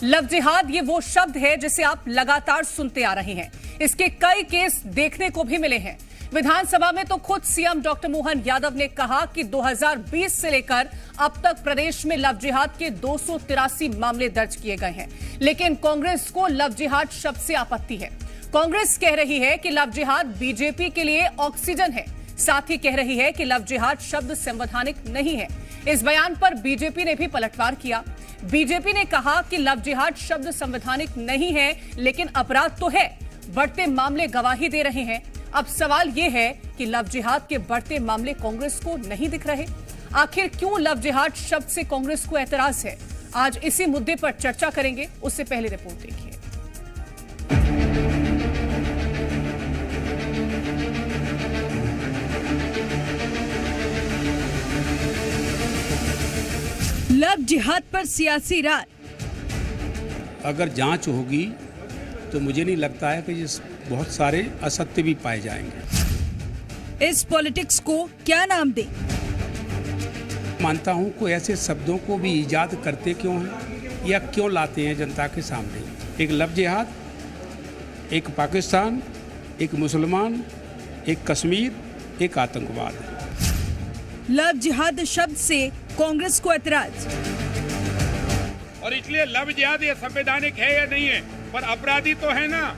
Love जिहाद ये वो शब्द है जिसे आप लगातार सुनते आ रहे हैं। इसके कई केस देखने को भी मिले हैं। विधानसभा में तो खुद सीएम डॉक्टर मोहन यादव ने कहा कि 2020 से लेकर अब तक प्रदेश में लव जिहाद के 283 मामले दर्ज किए गए हैं। लेकिन कांग्रेस को लव जिहाद शब्द से आपत्ति है। कांग्रेस कह रही है कि लव जिहाद बीजेपी के लिए ऑक्सीजन है। साथ ही कह रही है कि लव जिहाद शब्द संवैधानिक नहीं है। इस बयान पर बीजेपी ने भी पलटवार किया। बीजेपी ने कहा कि लव जिहाद शब्द संवैधानिक नहीं है, लेकिन अपराध तो है। बढ़ते मामले गवाही दे रहे हैं। अब सवाल यह है कि लव जिहाद के बढ़ते मामले कांग्रेस को नहीं दिख रहे। आखिर क्यों लव जिहाद शब्द से कांग्रेस को एतराज है? आज इसी मुद्दे पर चर्चा करेंगे। उससे पहले रिपोर्ट देखिए। लव जिहाद पर सियासी राय। अगर जांच होगी तो मुझे नहीं लगता है कि बहुत सारे असत्य भी पाए जाएंगे। इस पॉलिटिक्स को क्या नाम दें? मानता हूं कोई ऐसे शब्दों को भी ईजाद करते क्यों हैं या क्यों लाते हैं जनता के सामने। एक लव जिहाद, एक पाकिस्तान, एक मुसलमान, एक कश्मीर, एक आतंकवाद। लव जिहाद शब्द से कांग्रेस को एतराज। और इसलिए लव जिहाद ये संवैधानिक है या नहीं है, पर अपराधी तो है ना।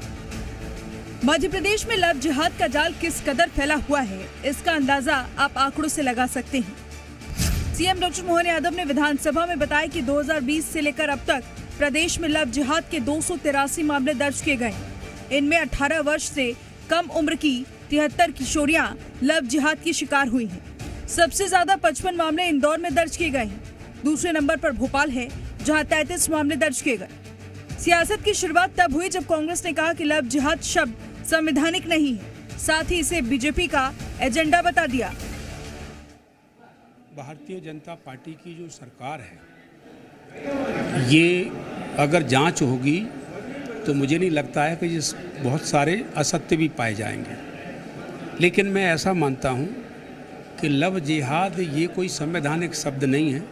मध्य प्रदेश में लव जिहाद का जाल किस कदर फैला हुआ है, इसका अंदाजा आप आंकड़ों से लगा सकते हैं। सीएम डॉक्टर मोहन यादव ने विधानसभा में बताया कि 2020 से लेकर अब तक प्रदेश में लव जिहाद के 283 मामले दर्ज किए गए। इनमें 18 वर्ष से कम उम्र की 73 किशोरियां लव जिहाद की शिकार हुई हैं। सबसे ज्यादा 55 मामले इंदौर में दर्ज किए गए हैं। दूसरे नंबर पर भोपाल है, जहां 33 मामले दर्ज किए गए। सियासत की शुरुआत तब हुई जब कांग्रेस ने कहा कि लव जिहाद शब्द संवैधानिक नहीं है। साथ ही इसे बीजेपी का एजेंडा बता दिया। भारतीय जनता पार्टी की जो सरकार है, ये अगर जांच होगी तो मुझे नहीं लगता है कि बहुत सारे असत्य भी पाए जाएंगे। लेकिन मैं ऐसा मानता हूं कि लव जिहाद ये कोई संवैधानिक शब्द नहीं है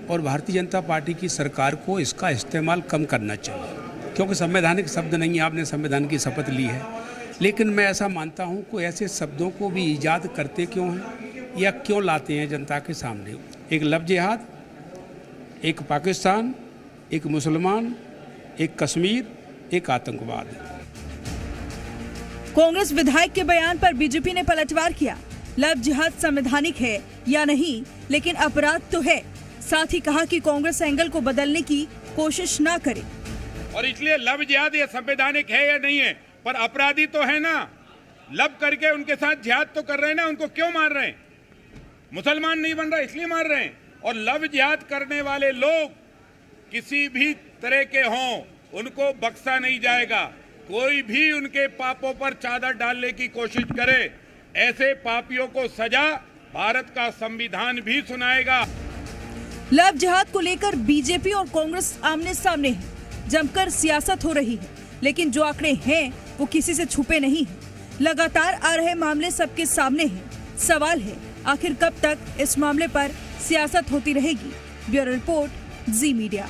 और भारतीय जनता पार्टी की सरकार को इसका इस्तेमाल कम करना चाहिए, क्योंकि संवैधानिक शब्द नहीं है। आपने संविधान की शपथ ली है। लेकिन मैं ऐसा मानता हूं कोई ऐसे शब्दों को भी ईजाद करते क्यों हैं या क्यों लाते हैं जनता के सामने। एक लव जिहाद, एक पाकिस्तान, एक मुसलमान, एक कश्मीर, एक आतंकवाद। कांग्रेस विधायक के बयान पर बीजेपी ने पलटवार किया। लव जिहाद संवैधानिक है या नहीं, लेकिन अपराध तो है। साथ ही कहा कि कांग्रेस एंगल को बदलने की कोशिश ना करे। और इसलिए लव जिहाद ये संवैधानिक है या नहीं है, पर अपराधी तो है ना। लव करके उनके साथ जिहाद तो कर रहे हैं ना, उनको क्यों मार रहे हैं? मुसलमान नहीं बन रहा इसलिए मार रहे हैं। और लव जिहाद करने वाले लोग किसी भी तरह के हों, उनको बख्शा नहीं जाएगा। कोई भी उनके पापों पर चादर डालने की कोशिश करे, ऐसे पापियों को सजा भारत का संविधान भी सुनाएगा। लव जिहाद को लेकर बीजेपी और कांग्रेस आमने सामने है। जमकर सियासत हो रही है, लेकिन जो आंकड़े हैं वो किसी से छुपे नहीं हैं। लगातार आ रहे मामले सबके सामने हैं। सवाल है आखिर कब तक इस मामले पर सियासत होती रहेगी। ब्यूरो रिपोर्ट, जी मीडिया।